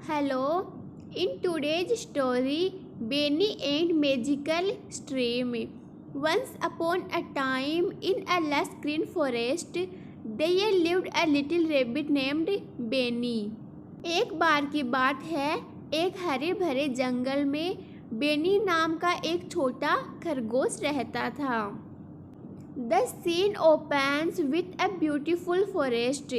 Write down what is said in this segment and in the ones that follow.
Hello, in today's story, Benny and Magical Stream. Once upon a time, in a lush green forest, there lived a little rabbit named Benny. एक बार की बात है, एक हरे भरे जंगल में बेनी नाम का एक छोटा खरगोश रहता था. The scene opens with a beautiful forest,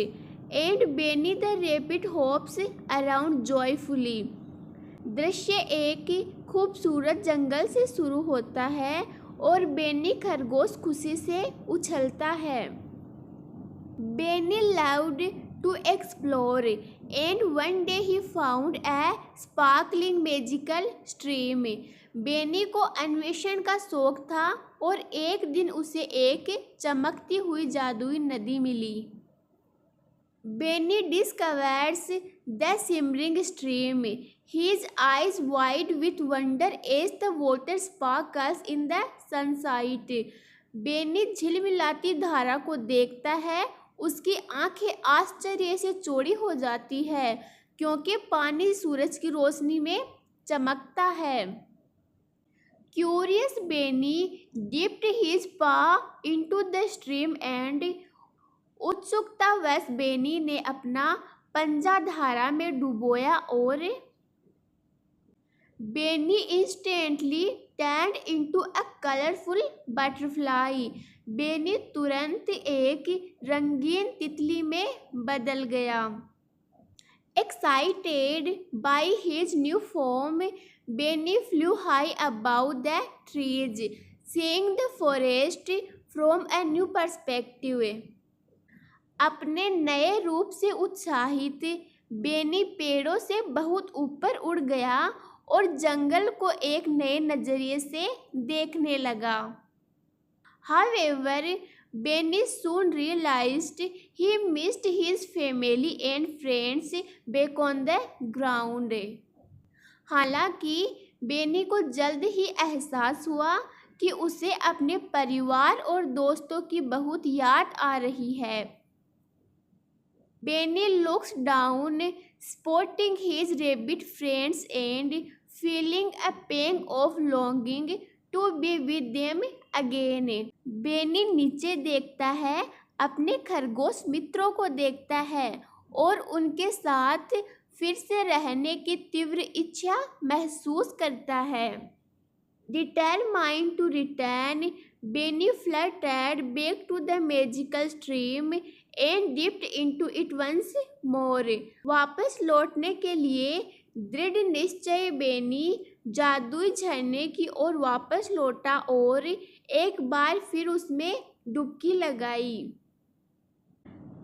and Benny the rabbit hops around joyfully. दृश्य एक खूबसूरत जंगल से शुरू होता है और बेनी खरगोश खुशी से उछलता है. Benny loved to explore, and one day he found a sparkling magical stream. Beni को अन्वेषण का शौक था और एक दिन उसे एक चमकती हुई जादुई नदी मिली. Benny discovers the shimmering stream, his eyes wide with wonder as the water sparkles in the sunlight. Beni झिलमिलाती धारा को देखता है, उसकी आंखें आश्चर्य से चौड़ी हो जाती है क्योंकि पानी सूरज की रोशनी में चमकता है. Curious Benny dipped his paw into the stream and उत्सुकतावश Beni ने अपना पंजा धारा में डुबोया और Beni instantly turned into a colorful butterfly. Beni तुरंत एक रंगीन तितली में बदल गया. Excited by his new form, Benny flew high above the trees, seeing the forest from a new perspective. अपने नए रूप से उत्साहित बेनी पेड़ों से बहुत ऊपर उड़ गया और जंगल को एक नए नजरिए से देखने लगा. However, Benny soon realized he missed his family and friends back on the ground. हालांकि बेनी को जल्द ही एहसास हुआ कि उसे अपने परिवार और दोस्तों की बहुत याद आ रही है. Benny looks down, spotting his rabbit friends and feeling a pang of longing to be with them again. Beni नीचे देखता है, अपने खरगोश मित्रों को देखता है और उनके साथ फिर से रहने की तीव्र इच्छा महसूस करता है. Determined to return, Benny fluttered back to the magical stream and dipped into it once more. वापस लौटने के लिए दृढ़ निश्चय बेनी जादुई झरने की ओर वापस लौटा और एक बार फिर उसमें डुबकी लगाई.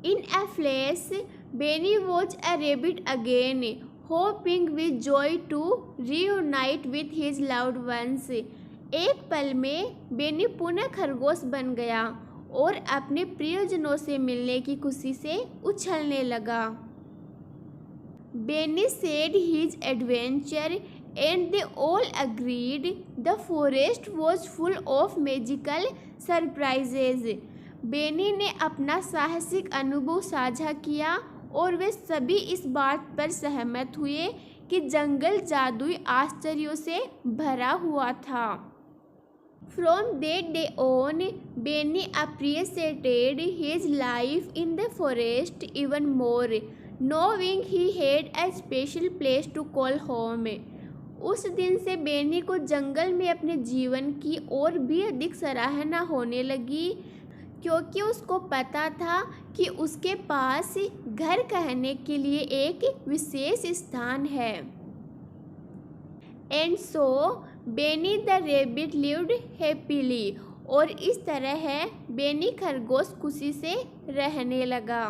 In a flash, Benny was a rabbit again, hoping with joy to reunite with his loved ones. एक पल में बेनी पुनः खरगोश बन गया और अपने प्रियजनों से मिलने की खुशी से उछलने लगा. Benny shared his adventure and they all agreed the forest was full of magical surprises. Beni ने अपना साहसिक अनुभव साझा किया और वे सभी इस बात पर सहमत हुए कि जंगल जादुई आश्चर्यों से भरा हुआ था. From that day on, Benny appreciated his life in the forest even more, knowing he had a special place to call home. उस दिन से बेनी को जंगल में अपने जीवन की और भी अधिक सराहना होने लगी क्योंकि उसको पता था कि उसके पास घर कहने के लिए एक विशेष स्थान है. And so, Benny the rabbit lived happily. और इस तरह बेनी खरगोश खुशी से रहने लगा.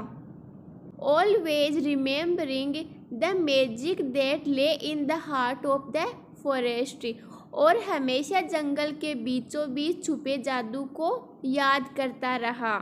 Always remembering the magic that lay in the heart of the forest. और हमेशा जंगल के बीचों बीच छुपे जादू को याद करता रहा.